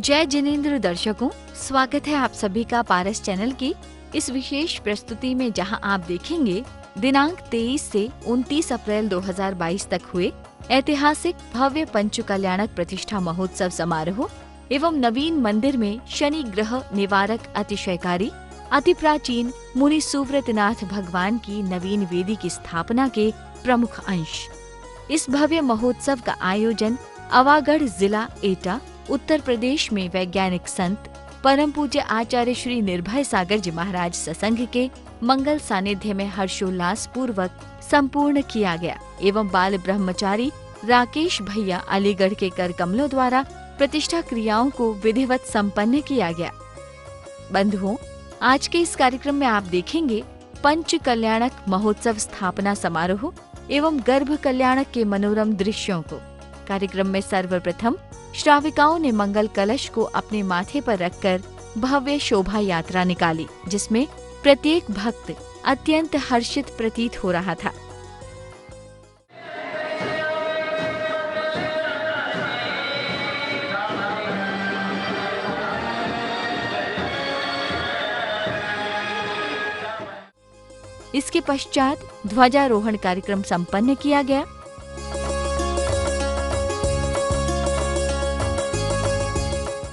जय जिनेंद्र दर्शकों, स्वागत है आप सभी का पारस चैनल की इस विशेष प्रस्तुति में, जहां आप देखेंगे दिनांक 23 से 29 अप्रैल 2022 तक हुए ऐतिहासिक भव्य पंच कल्याणक प्रतिष्ठा महोत्सव समारोह एवं नवीन मंदिर में शनि ग्रह निवारक अतिशयकारी अति प्राचीन मुनि सुव्रतनाथ भगवान की नवीन वेदी की स्थापना के प्रमुख अंश। इस भव्य महोत्सव का आयोजन अवागढ़ जिला एटा उत्तर प्रदेश में वैज्ञानिक संत परम पूज्य आचार्य श्री निर्भय सागर जी महाराज सत्संग के मंगल सानिध्य में हर्षोल्लास पूर्वक संपूर्ण किया गया एवं बाल ब्रह्मचारी राकेश भैया अलीगढ़ के कर कमलों द्वारा प्रतिष्ठा क्रियाओं को विधिवत संपन्न किया गया। बंधुओं, आज के इस कार्यक्रम में आप देखेंगे पंच कल्याणक महोत्सव स्थापना समारोह एवं गर्भ कल्याणक के मनोरम दृश्यों को। कार्यक्रम में सर्वप्रथम श्राविकाओं ने मंगल कलश को अपने माथे पर रखकर भव्य शोभा यात्रा निकाली, जिसमें प्रत्येक भक्त अत्यंत हर्षित प्रतीत हो रहा था। इसके पश्चात ध्वजारोहण कार्यक्रम संपन्न किया गया।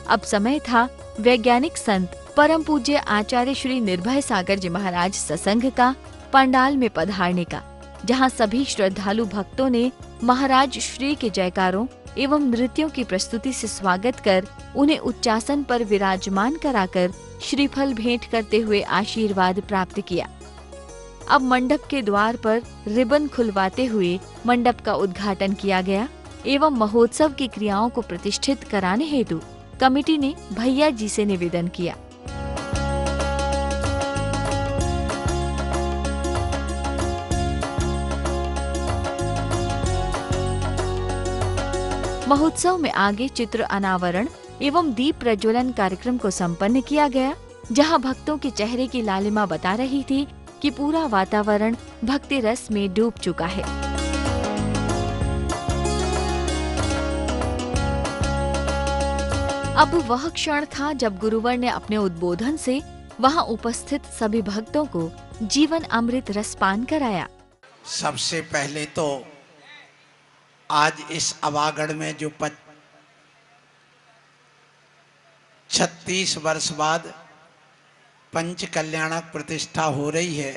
अब समय था वैज्ञानिक संत परम पूज्य आचार्य श्री निर्भय सागर जी महाराज सत्संग का पंडाल में पधारने का, जहां सभी श्रद्धालु भक्तों ने महाराज श्री के जयकारों एवं नृत्यों की प्रस्तुति से स्वागत कर उन्हें उच्चासन पर विराजमान कराकर श्रीफल भेंट करते हुए आशीर्वाद प्राप्त किया। अब मंडप के द्वार पर रिबन खुलवाते हुए मंडप का उद्घाटन किया गया एवं महोत्सव की क्रियाओं को प्रतिष्ठित कराने हेतु कमेटी ने भैया जी से निवेदन किया। महोत्सव में आगे चित्र अनावरण एवं दीप प्रज्वलन कार्यक्रम को संपन्न किया गया, जहां भक्तों के चेहरे की लालिमा बता रही थी कि पूरा वातावरण भक्ति रस में डूब चुका है। अब वह क्षण था जब गुरुवर ने अपने उद्बोधन से वहां उपस्थित सभी भक्तों को जीवन अमृत रसपान कराया। सबसे पहले तो आज इस अवागढ़ में जो 36 वर्ष बाद पंच कल्याणक प्रतिष्ठा हो रही है,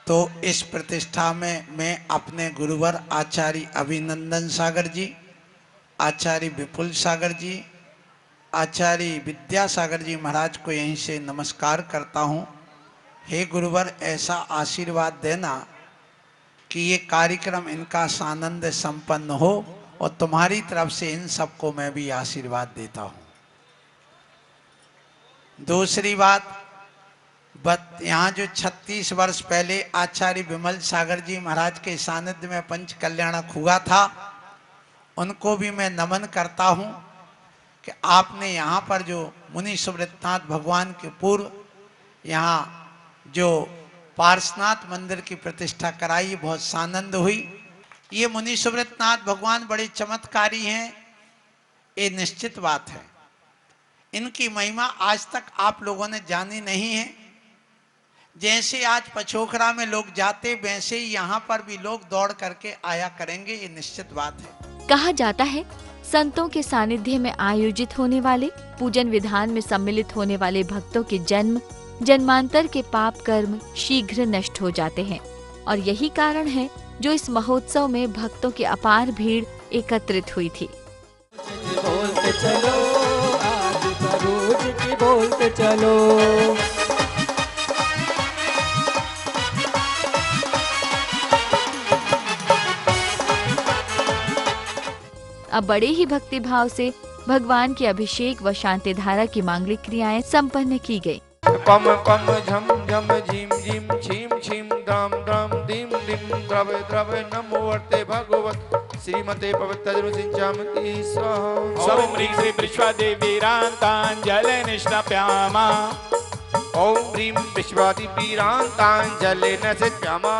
तो इस प्रतिष्ठा में मैं अपने गुरुवर आचार्य अभिनंदन सागर जी, आचार्य विपुल सागर जी, आचार्य विद्यासागर जी महाराज को यहीं से नमस्कार करता हूँ। हे गुरुवर, ऐसा आशीर्वाद देना कि ये कार्यक्रम इनका सानंद संपन्न हो, और तुम्हारी तरफ से इन सबको मैं भी आशीर्वाद देता हूँ। दूसरी बात, यहाँ जो 36 वर्ष पहले आचार्य विमल सागर जी महाराज के सानिध्य में पंच कल्याणक हुआ था, उनको भी मैं नमन करता हूँ कि आपने यहाँ पर जो मुनि सुव्रतनाथ भगवान के पूर्व यहाँ जो पार्श्वनाथ मंदिर की प्रतिष्ठा कराई, बहुत सानंद हुई। ये मुनि सुव्रतनाथ भगवान बड़े चमत्कारी हैं, ये निश्चित बात है। इनकी महिमा आज तक आप लोगों ने जानी नहीं है। जैसे आज पचोखरा में लोग जाते, वैसे ही यहाँ पर भी लोग दौड़ करके आया करेंगे, ये निश्चित बात है। कहा जाता है संतों के सानिध्य में आयोजित होने वाले पूजन विधान में सम्मिलित होने वाले भक्तों के जन्म जन्मांतर के पाप कर्म शीघ्र नष्ट हो जाते हैं, और यही कारण है जो इस महोत्सव में भक्तों की अपार भीड़ एकत्रित हुई थी। बोलते चलो, आज सरोज की बोलते चलो। अब बड़े ही भक्ति भाव से भगवान के अभिषेक व शांति धारा की मांगलिक क्रियाएं संपन्न की गयी। पम पम झम झम झीम झीम छीम छीम द्राम द्राम दीम दीम द्रवे द्रवे नमो वर्ते भगवत श्रीमते पवित्र सिंचामति स्वाहा। ओम ह्रीं श्री विश्वादेवीरान्ताञ्जल निष्णाप्यामा। ओम ह्रीं विश्वादेवीरान्ताञ्जल निष्णाप्यामा।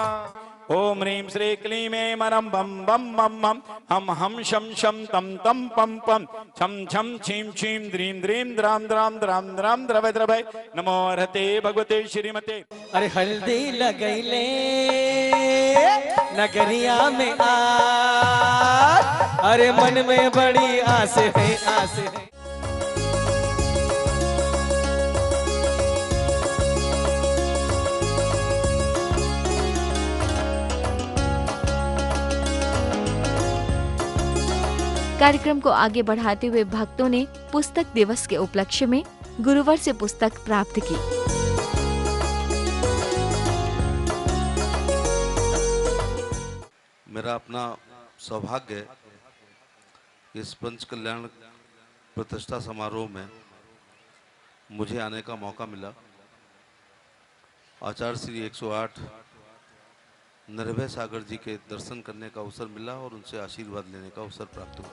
ओम ह्रीं श्री क्लीं ऐं मरं बम बम बम बम हम शम शम तम तम पम पम छम छम छीं छीं द्रीं द्रीं द्राम द्राम द्राम द्राम द्रवय द्रवय नमो हरते भगवते श्रीमते। अरे हल्दी लगैले नगरिया में आ, अरे मन में बड़ी आस है आस है। कार्यक्रम को आगे बढ़ाते हुए भक्तों ने पुस्तक दिवस के उपलक्ष्य में गुरुवर से पुस्तक प्राप्त की। मेरा अपना सौभाग्य है इस पंच कल्याण प्रतिष्ठा समारोह में मुझे आने का मौका मिला। आचार्य श्री 108 निर्भय सागर जी के दर्शन करने का अवसर मिला और उनसे आशीर्वाद लेने का अवसर प्राप्त हुआ।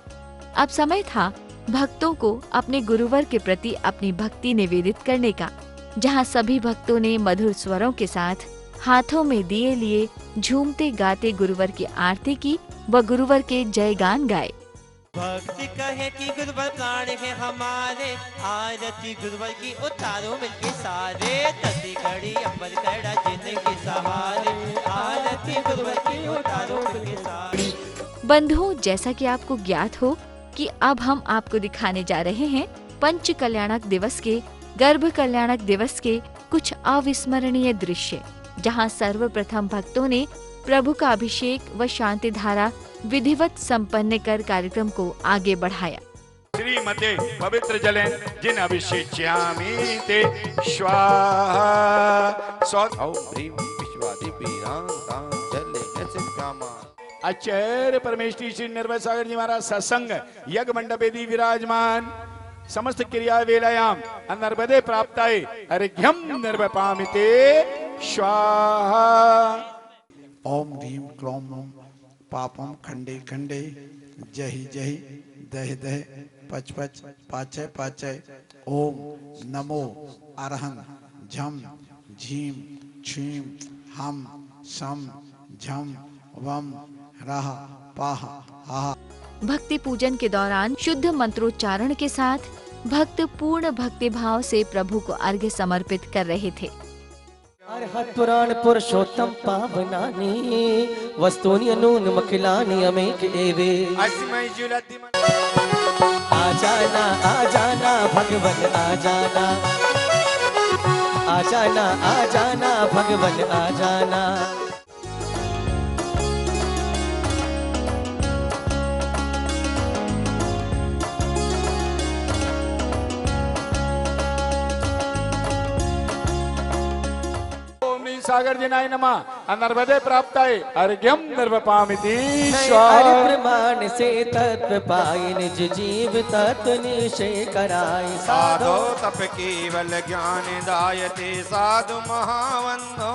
अब समय था भक्तों को अपने गुरुवर के प्रति अपनी भक्ति निवेदित करने का, जहां सभी भक्तों ने मधुर स्वरों के साथ हाथों में दिए लिए झूमते गाते गुरुवर की आरती की व गुरुवर के जयगान गाए। भक्ति कहे कि गुरुवर प्राण है हमारे, आरती गुरुवर की उतारो मिलके सारे, तसी घड़ी अमर कड़ा जिंदगी सहारे, आरती गुरुवर की उतारो मिलके सारे। बंधुओं, जैसा कि आपको ज्ञात हो कि अब हम आपको दिखाने जा रहे हैं पंच कल्याणक दिवस के, गर्भ कल्याणक दिवस के कुछ अविस्मरणीय दृश्य, जहां सर्वप्रथम भक्तों ने प्रभु का अभिषेक व शांति धारा विधिवत संपन्न कर कार्यक्रम को आगे बढ़ाया। श्रीमते पवित्र जलेन जिन अभिषेच्यामि ते स्वाहा। ओम ह्रीं विश्वादिपीरान्तां जलेन आचार्य परमेश्वरी श्री निर्भय सागर जी महाराज सत्संग यज्ञ मंडपेदी विराजमान समस्त क्रिया वेलायाम अनर्वदे प्राप्ताय अर्घ्यम निर्वपामिते स्वाहा। ओम ह्रीं क्लौं पापम खंडे खंडे जहि जहि दह दह पच पच पाचय पाचय। ओम नमो अरहं झम झीम छीम हम सम झम वम रह पाह हा। भक्ति पूजन के दौरान शुद्ध मंत्रोच्चारण के साथ भक्त पूर्ण भक्ति भाव से प्रभु को अर्घ्य समर्पित कर रहे थे। अर्हत पुराण पुरुषोत्तम पावनानि वस्तूनि अनून मखिलानि अमेक एवे। आ जाना भगवन आ जाना, आ जाना भगवन आ जाना। सागर जिनाय नमः अनर्वदे प्राप्ताय अर्घ्यम निर्वपामिति हरि स्वाहा। प्रमाण से तत्व पाई निज जीव तत्व निश्चय कराई। साधो तप केवल ज्ञान दायते साधु महावंदो।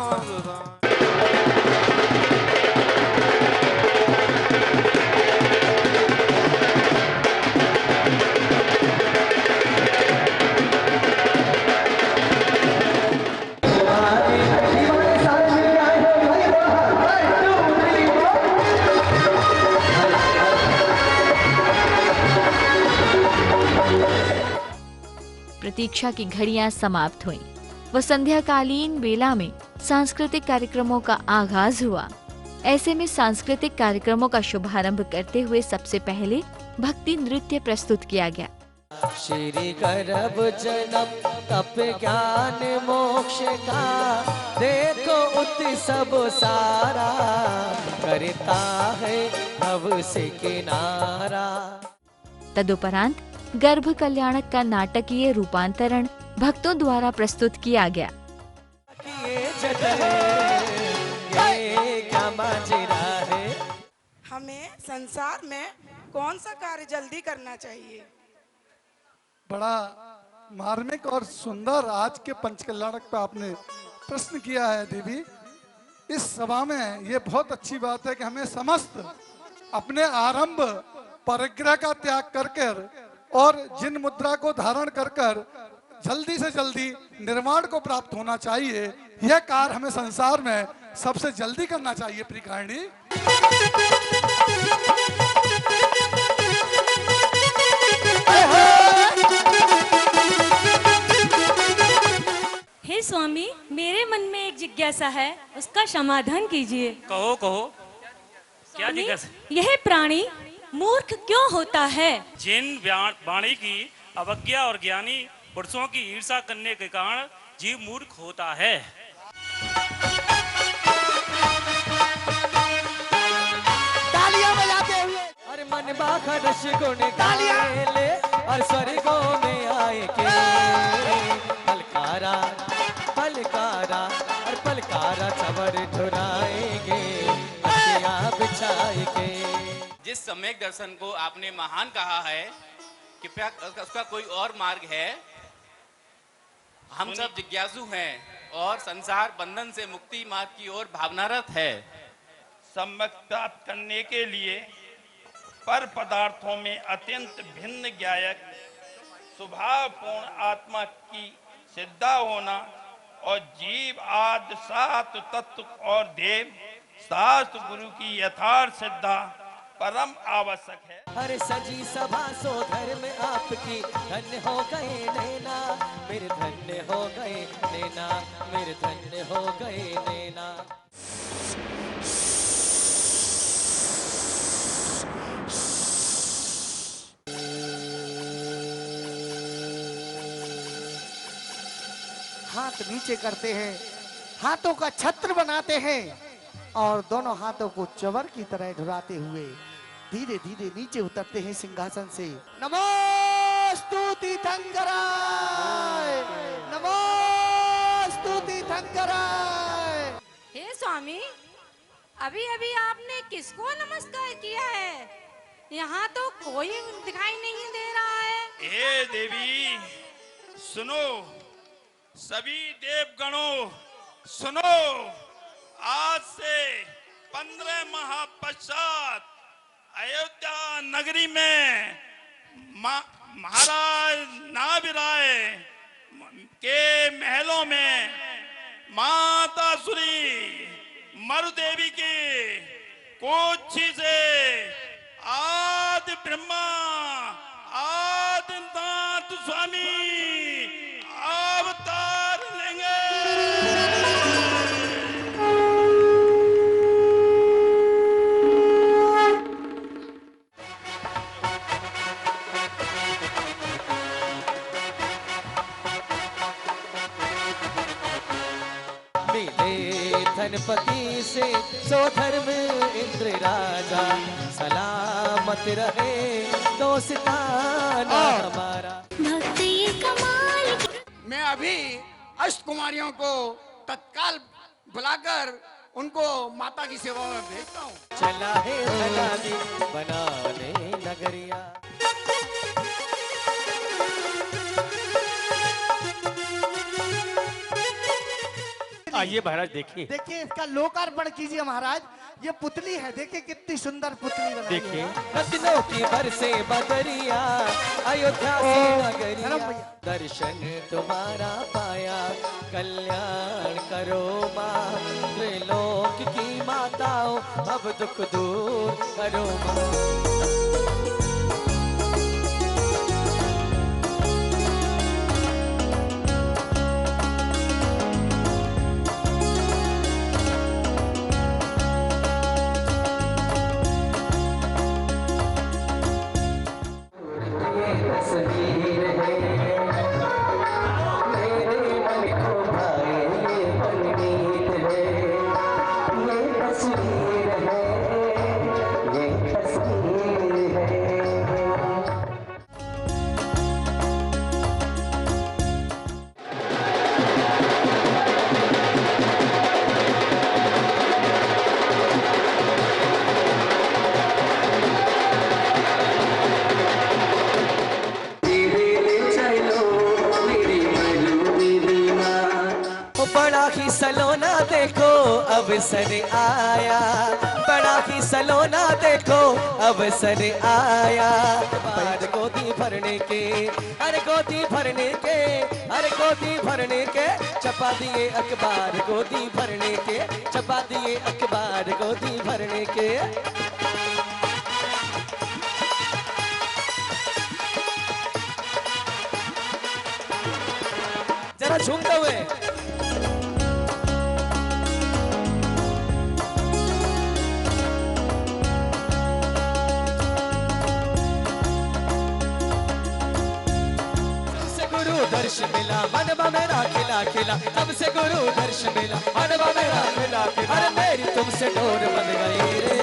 प्रतीक्षा की घड़ियां समाप्त हुईं व संध्याकालीन बेला में सांस्कृतिक कार्यक्रमों का आगाज हुआ। ऐसे में सांस्कृतिक कार्यक्रमों का शुभारंभ करते हुए सबसे पहले भक्ति नृत्य प्रस्तुत किया गया। श्री गर्भ जन्म तप ज्ञान मोक्ष का देखो उत्सव सारा, करता है भव से किनारा। तदुपरांत गर्भ कल्याणक का नाटकीय रूपांतरण भक्तों द्वारा प्रस्तुत किया गया। हमें संसार में कौन सा कार्य जल्दी करना चाहिए? बड़ा मार्मिक और सुंदर आज के पंच कल्याणक पे आपने प्रश्न किया है देवी। इस सभा में ये बहुत अच्छी बात है कि हमें समस्त अपने आरंभ परिग्रह का त्याग कर और जिन मुद्रा को धारण कर जल्दी से जल्दी निर्वाण को प्राप्त होना चाहिए। यह कार्य हमें संसार में सबसे जल्दी करना चाहिए प्रियकारिणी। हे स्वामी, मेरे मन में एक जिज्ञासा है, उसका समाधान कीजिए। कहो कहो, क्या जिज्ञासा? यह प्राणी मूर्ख क्यों होता है? जिन वाणी की अवज्ञा और ज्ञानी पुरुषों की ईर्ष्या करने के कारण जीव मूर्ख होता है। तालियां बजाते हुए और मन बाखरश गुण गाले और स्वर्गों में आए के पलकारा पलकारा और पलकारा चवर ढुराएंगे बिछाए के। जिस सम्यक दर्शन को आपने महान कहा है, कृपया उसका कोई और मार्ग है? हम सब जिज्ञासु हैं और संसार बंधन से मुक्ति मार्ग की ओर भावनारत है। सम्यक प्राप्त करने के लिए पर पदार्थों में अत्यंत भिन्न ज्ञायक स्वभावपूर्ण आत्मा की सिद्धा होना और जीव आदि सात तत्व और देव शास्त्र गुरु की यथार्थ सिद्धा परम आवश्यक है। अरे सजी सभा सो धर्म आपकी धन्य हो गए नैना, मेरे धन्य हो गए नैना, मेरे धन्य हो गए नैना। हाथ नीचे करते हैं, हाथों का छत्र बनाते हैं और दोनों हाथों को चवर की तरह घुराते हुए धीरे धीरे नीचे उतरते हैं सिंहासन से। नमो स्तुति थंगराय, नमो स्तुति थंगराय। हे स्वामी, अभी अभी आपने किसको नमस्कार किया है? यहाँ तो कोई दिखाई नहीं दे रहा है। हे देवी सुनो, सभी देवगणों सुनो, आज से 15 माह पश्चात अयोध्या नगरी में महाराज नाभिराय के महलों में माता श्री मरुदेवी की कोठी से आदि ब्रह्मा आदि नाथ स्वामी अवतार लेंगे। धनपति से सो धर्म इंद्र राजा, सलामत रहे दोस्ताना हमारा। भक्ति कमाल। मैं अभी अष्ट कुमारियों को तत्काल बुलाकर उनको माता की सेवा में भेजता हूँ। चला है धनादी बनाने नगरिया। आइए महाराज देखिए, देखिए इसका लोकार्पण कीजिए महाराज। ये पुतली है, देखिए कितनी सुंदर पुतली बनाई देखिए। रत्नों की बरसे बदरिया, अयोध्या से नगरिया, दर्शन तुम्हारा पाया, कल्याण करो माँ, त्रिलोक की माताओं, अब दुख दूर करो माँ। अवसर आया, बड़ा ही सलोना देखो अवसर आया। बार गोदी भरने के, अरे गोदी भरने के, अरे गोदी भरने के, छपा दिए अखबार गोदी भरने के, छपा दिए अखबार गोदी भरने के। जरा झूमते हुए दर्श मिला मनवा मेरा खिला खिला, तब से गुरु दर्श मिला मनवा मेरा खिला खिला। अरे मेरी तुमसे डोर बन गई रे,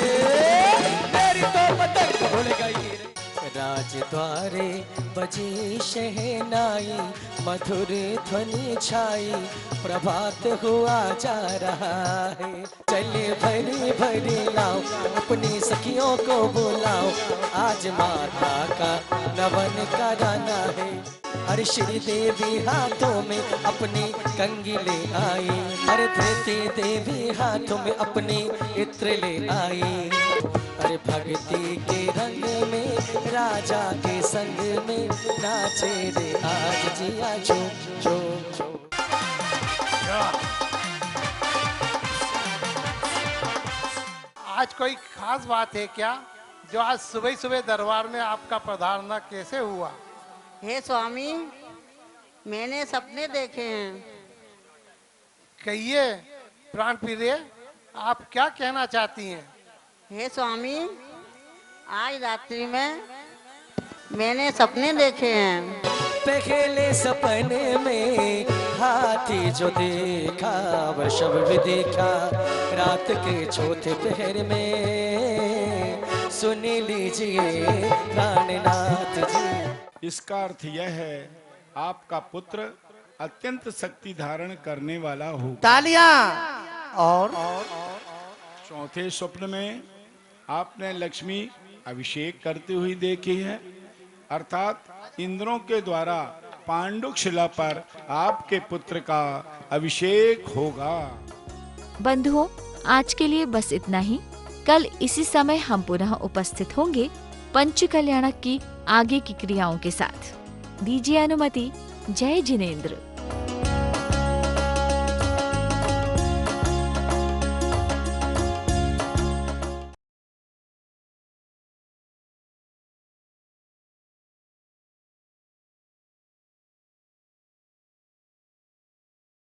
मेरी तो पतंग उड़ गई रे। राजद्वारे बजी शहनाई, मधुर ध्वनि छाई, प्रभात हुआ जा रहा है। चले भरी भरी लाओ, अपनी सखियों को बुलाओ, आज माता का नमन कराना है। अरे श्री देवी हाथों में अपनी कंगी ले आई, अरे धरती देवी हाथों में अपनी इत्र ले आई। अरे भक्ति के रंग में राजा के संग में नाचे रे आज जिया झूम झूम झूम। आज कोई खास बात है क्या, जो आज सुबह सुबह दरबार में आपका पधारना कैसे हुआ? हे स्वामी, मैंने सपने देखे हैं। कहिए प्राण प्रिय, आप क्या कहना चाहती हैं? हे स्वामी, आज रात्रि में मैंने सपने देखे हैं। पहले सपने में हाथी जो देखा, वृषभ भी देखा, रात के चौथे पहर में सुन लीजिए प्राणनाथ जी। इसका अर्थ यह है आपका पुत्र अत्यंत शक्ति धारण करने वाला हो। तालियां। और चौथे स्वप्न में आपने लक्ष्मी अभिषेक करती हुई देखी है, अर्थात इंद्रों के द्वारा पांडुक शिला पर आपके पुत्र का अभिषेक होगा। बंधुओं, आज के लिए बस इतना ही। कल इसी समय हम पुनः उपस्थित होंगे पंच कल्याणक की आगे की क्रियाओं के साथ। दीजिए अनुमति। जय जिनेंद्र।